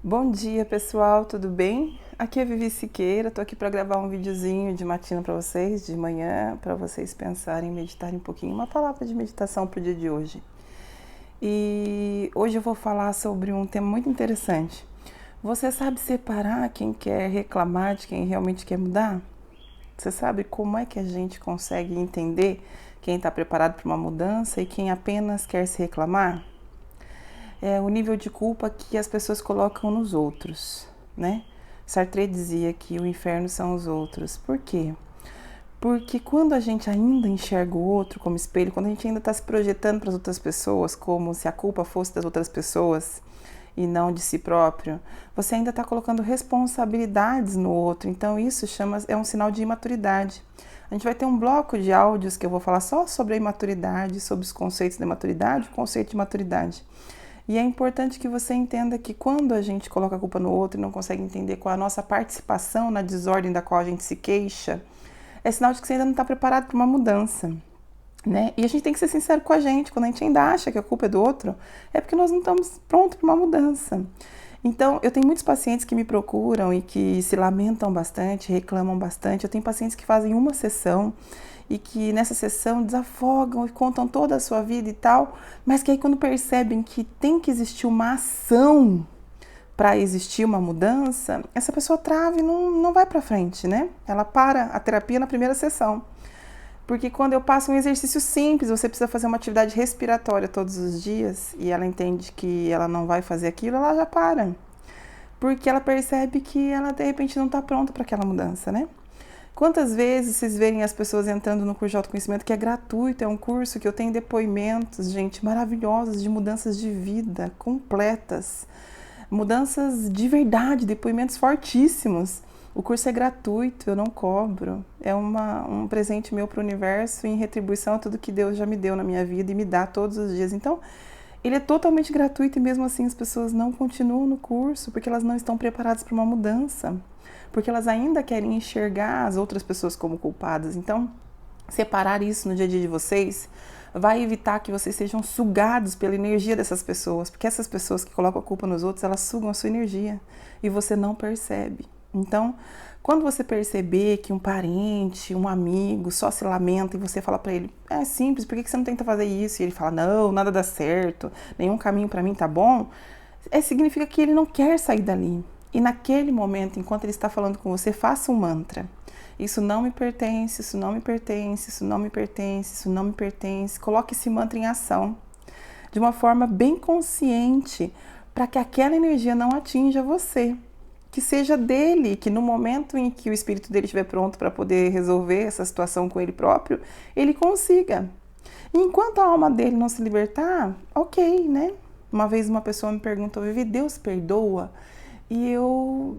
Bom dia, pessoal, tudo bem? Aqui é Vivi Siqueira, tô aqui para gravar um videozinho de matina para vocês, de manhã, para vocês pensarem, meditarem um pouquinho, uma palavra de meditação para o dia de hoje. E hoje eu vou falar sobre um tema muito interessante. Você sabe separar quem quer reclamar de quem realmente quer mudar? Você sabe como é que a gente consegue entender quem está preparado para uma mudança e quem apenas quer se reclamar? É o nível de culpa que as pessoas colocam nos outros, né? Sartre dizia que o inferno são os outros. Por quê? Porque quando a gente ainda enxerga o outro como espelho, quando a gente ainda está se projetando para as outras pessoas, como se a culpa fosse das outras pessoas e não de si próprio, você ainda está colocando responsabilidades no outro. Então isso é um sinal de imaturidade. A gente vai ter um bloco de áudios que eu vou falar só sobre a imaturidade, sobre os conceitos da maturidade, o conceito de maturidade. E é importante que você entenda que quando a gente coloca a culpa no outro e não consegue entender qual é a nossa participação na desordem da qual a gente se queixa, é sinal de que você ainda não está preparado para uma mudança, né? E a gente tem que ser sincero com a gente. Quando a gente ainda acha que a culpa é do outro, é porque nós não estamos prontos para uma mudança. Então, eu tenho muitos pacientes que me procuram e que se lamentam bastante, reclamam bastante. Eu tenho pacientes que fazem uma sessão e que nessa sessão desafogam e contam toda a sua vida e tal, mas que aí quando percebem que tem que existir uma ação para existir uma mudança, essa pessoa trava e não vai para frente, né? Ela para a terapia na primeira sessão. Porque quando eu passo um exercício simples, você precisa fazer uma atividade respiratória todos os dias e ela entende que ela não vai fazer aquilo, ela já para. Porque ela percebe que ela de repente não está pronta para aquela mudança, né? Quantas vezes vocês verem as pessoas entrando no curso de autoconhecimento, que é gratuito, é um curso que eu tenho depoimentos, gente, maravilhosos, de mudanças de vida completas, mudanças de verdade, depoimentos fortíssimos. O curso é gratuito, eu não cobro, é um presente meu para o universo em retribuição a tudo que Deus já me deu na minha vida e me dá todos os dias. Então, ele é totalmente gratuito e mesmo assim as pessoas não continuam no curso porque elas não estão preparadas para uma mudança, porque elas ainda querem enxergar as outras pessoas como culpadas. Então, separar isso no dia a dia de vocês vai evitar que vocês sejam sugados pela energia dessas pessoas, porque essas pessoas que colocam a culpa nos outros, elas sugam a sua energia e você não percebe. Então, quando você perceber que um parente, um amigo só se lamenta e você fala para ele, é simples, por que você não tenta fazer isso? E ele fala, não, nada dá certo, nenhum caminho para mim tá bom, significa que ele não quer sair dali. E naquele momento, enquanto ele está falando com você, faça um mantra. Isso não me pertence, isso não me pertence, isso não me pertence, isso não me pertence. Coloque esse mantra em ação, de uma forma bem consciente, para que aquela energia não atinja você. Que seja dele, que no momento em que o espírito dele estiver pronto para poder resolver essa situação com ele próprio, ele consiga. E enquanto a alma dele não se libertar, ok, né? Uma vez uma pessoa me perguntou, Vivi, Deus perdoa? E eu,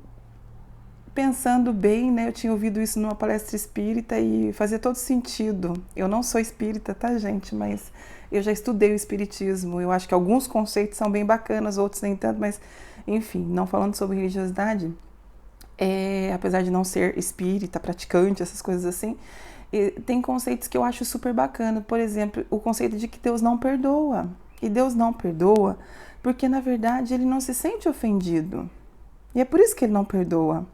pensando bem, né, eu tinha ouvido isso numa palestra espírita e fazia todo sentido. Eu não sou espírita, tá, gente? Mas eu já estudei o espiritismo. Eu acho que alguns conceitos são bem bacanas, outros nem tanto, mas enfim, não falando sobre religiosidade, apesar de não ser espírita, praticante, essas coisas assim, tem conceitos que eu acho super bacana. Por exemplo, o conceito de que Deus não perdoa. E Deus não perdoa porque, na verdade, ele não se sente ofendido. E é por isso que ele não perdoa.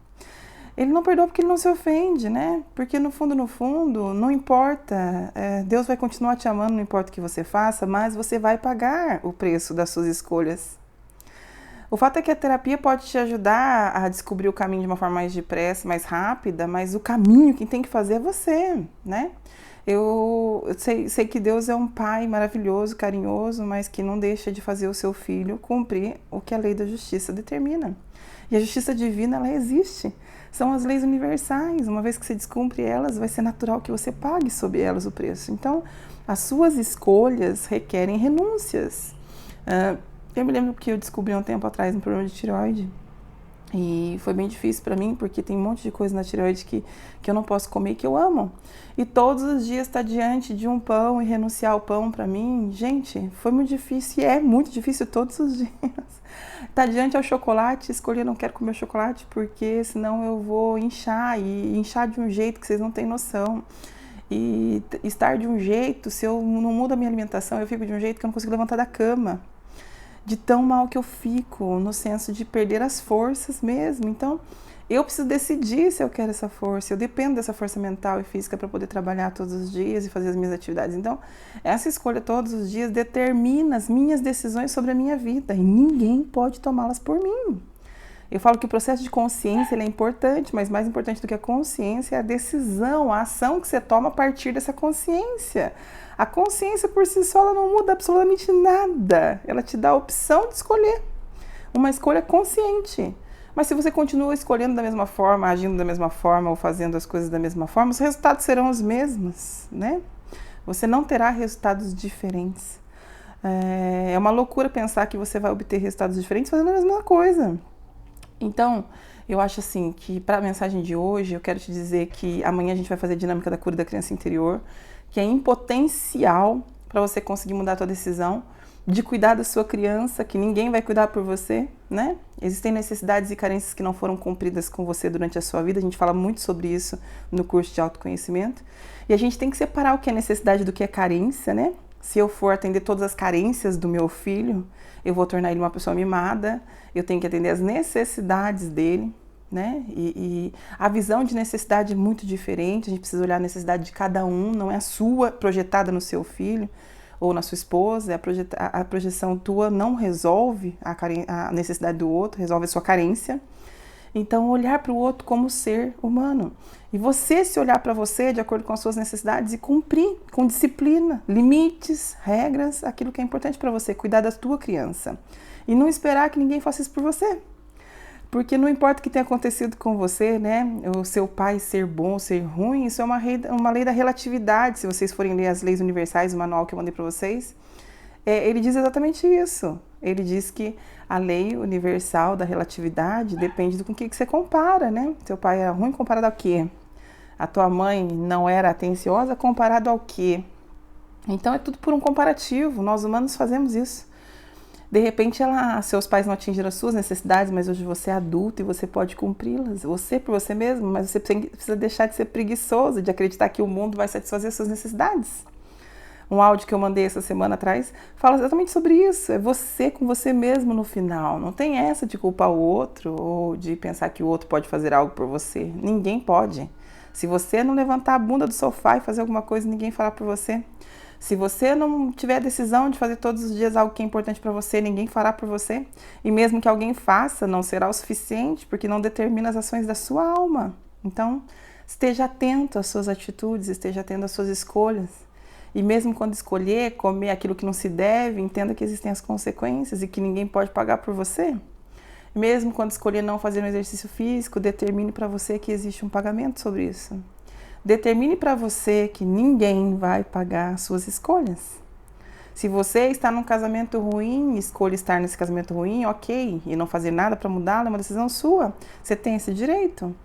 Ele não perdoa porque ele não se ofende, né? Porque no fundo, não importa. Deus vai continuar te amando, não importa o que você faça, mas você vai pagar o preço das suas escolhas. O fato é que a terapia pode te ajudar a descobrir o caminho de uma forma mais depressa, mais rápida, mas o caminho quem tem que fazer é você, né? Eu sei que Deus é um pai maravilhoso, carinhoso, mas que não deixa de fazer o seu filho cumprir o que a lei da justiça determina. E a justiça divina, ela existe. São as leis universais. Uma vez que você descumpre elas, vai ser natural que você pague sobre elas o preço. Então, as suas escolhas requerem renúncias. Eu me lembro que eu descobri um tempo atrás um problema de tireoide e foi bem difícil para mim porque tem um monte de coisa na tireoide que eu não posso comer e que eu amo. E todos os dias estar diante de um pão e renunciar ao pão para mim, gente, foi muito difícil e é muito difícil todos os dias. Estar diante ao chocolate, escolher não quero comer chocolate porque senão eu vou inchar e inchar de um jeito que vocês não têm noção. E estar de um jeito, se eu não mudo a minha alimentação, eu fico de um jeito que eu não consigo levantar da cama. de tão mal que eu fico, no senso de perder as forças mesmo. Então, eu preciso decidir se eu quero essa força, eu dependo dessa força mental e física para poder trabalhar todos os dias e fazer as minhas atividades. Então, essa escolha todos os dias determina as minhas decisões sobre a minha vida e ninguém pode tomá-las por mim. Eu falo que o processo de consciência ele é importante, mas mais importante do que a consciência é a decisão, a ação que você toma a partir dessa consciência. A consciência por si só ela não muda absolutamente nada. Ela te dá a opção de escolher. Uma escolha consciente. Mas se você continua escolhendo da mesma forma, agindo da mesma forma ou fazendo as coisas da mesma forma, os resultados serão os mesmos, né? Você não terá resultados diferentes. É uma loucura pensar que você vai obter resultados diferentes fazendo a mesma coisa. Então, eu acho assim que para a mensagem de hoje, eu quero te dizer que amanhã a gente vai fazer a dinâmica da cura da criança interior, que é em potencial para você conseguir mudar a tua decisão de cuidar da sua criança, que ninguém vai cuidar por você, né? Existem necessidades e carências que não foram cumpridas com você durante a sua vida, a gente fala muito sobre isso no curso de autoconhecimento, e a gente tem que separar o que é necessidade do que é carência, né? Se eu for atender todas as carências do meu filho, eu vou tornar ele uma pessoa mimada, eu tenho que atender as necessidades dele, né? E a visão de necessidade é muito diferente, a gente precisa olhar a necessidade de cada um, não é a sua projetada no seu filho ou na sua esposa, a projeção tua não resolve a necessidade do outro, resolve a sua carência. Então, olhar para o outro como ser humano. E você se olhar para você de acordo com as suas necessidades e cumprir com disciplina, limites, regras, aquilo que é importante para você, cuidar da tua criança. E não esperar que ninguém faça isso por você. Porque não importa o que tenha acontecido com você, né? O seu pai ser bom ou ser ruim, isso é uma lei da relatividade. Se vocês forem ler as leis universais, o manual que eu mandei para vocês, ele diz exatamente isso. Ele diz que a lei universal da relatividade depende do com que você compara, né? Seu pai era ruim comparado ao quê? A tua mãe não era atenciosa comparado ao quê? Então é tudo por um comparativo, nós humanos fazemos isso. De repente, seus pais não atingiram as suas necessidades, mas hoje você é adulto e você pode cumpri-las. Você por você mesmo, mas você precisa deixar de ser preguiçoso, de acreditar que o mundo vai satisfazer as suas necessidades. Um áudio que eu mandei essa semana atrás fala exatamente sobre isso. É você com você mesmo no final. Não tem essa de culpar o outro ou de pensar que o outro pode fazer algo por você. Ninguém pode. Se você não levantar a bunda do sofá e fazer alguma coisa, ninguém fará por você. Se você não tiver a decisão de fazer todos os dias algo que é importante para você, ninguém fará por você. E mesmo que alguém faça, não será o suficiente, porque não determina as ações da sua alma. Então, esteja atento às suas atitudes, esteja atento às suas escolhas. E mesmo quando escolher comer aquilo que não se deve, entenda que existem as consequências e que ninguém pode pagar por você. E mesmo quando escolher não fazer um exercício físico, determine para você que existe um pagamento sobre isso. Determine para você que ninguém vai pagar suas escolhas. Se você está num casamento ruim, escolha estar nesse casamento ruim, ok, e não fazer nada para mudá-lo, é uma decisão sua. Você tem esse direito.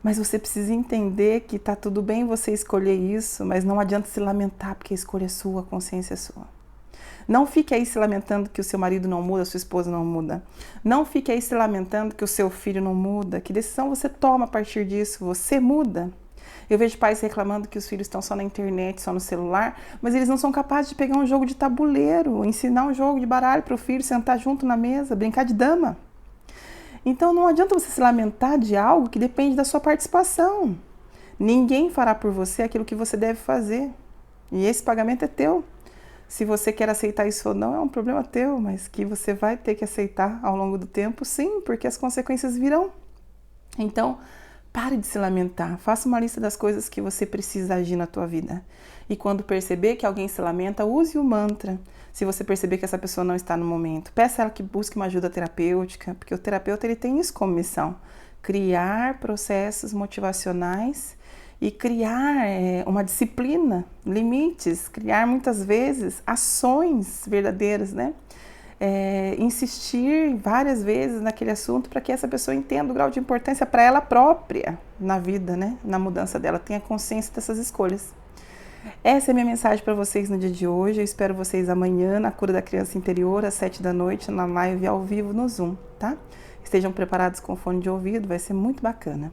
Mas você precisa entender que está tudo bem você escolher isso, mas não adianta se lamentar porque a escolha é sua, a consciência é sua. Não fique aí se lamentando que o seu marido não muda, a sua esposa não muda. Não fique aí se lamentando que o seu filho não muda. Que decisão você toma a partir disso? Você muda. Eu vejo pais reclamando que os filhos estão só na internet, só no celular, mas eles não são capazes de pegar um jogo de tabuleiro, ensinar um jogo de baralho para o filho, sentar junto na mesa, brincar de dama. Então não adianta você se lamentar de algo que depende da sua participação. Ninguém fará por você aquilo que você deve fazer. E esse pagamento é teu. Se você quer aceitar isso ou não, é um problema teu, mas que você vai ter que aceitar ao longo do tempo, sim, porque as consequências virão. Então, pare de se lamentar. Faça uma lista das coisas que você precisa agir na tua vida. E quando perceber que alguém se lamenta, use o mantra. Se você perceber que essa pessoa não está no momento, peça a ela que busque uma ajuda terapêutica, porque o terapeuta ele tem isso como missão. Criar processos motivacionais e criar uma disciplina, limites, criar muitas vezes ações verdadeiras, né? Insistir várias vezes naquele assunto para que essa pessoa entenda o grau de importância para ela própria na vida, né? Na mudança dela, tenha consciência dessas escolhas. Essa é a minha mensagem para vocês no dia de hoje. Eu espero vocês amanhã na Cura da Criança Interior, às 7 da noite, na live ao vivo no Zoom, tá? Estejam preparados com fone de ouvido, vai ser muito bacana.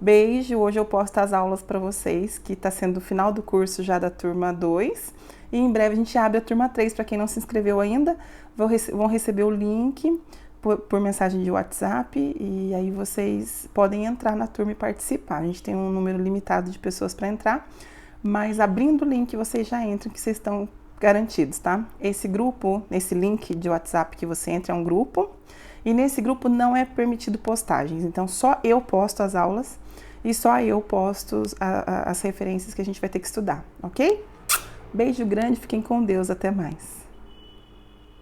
Beijo! Hoje eu posto as aulas para vocês, que está sendo o final do curso já da turma 2. E em breve a gente abre a turma 3, para quem não se inscreveu ainda, vão receber o link por mensagem de WhatsApp, e aí vocês podem entrar na turma e participar. A gente tem um número limitado de pessoas para entrar, mas abrindo o link vocês já entram, que vocês estão garantidos, tá? Esse grupo, esse link de WhatsApp que você entra é um grupo, e nesse grupo não é permitido postagens, então só eu posto as aulas e só eu posto as referências que a gente vai ter que estudar, ok? Beijo grande, fiquem com Deus, até mais.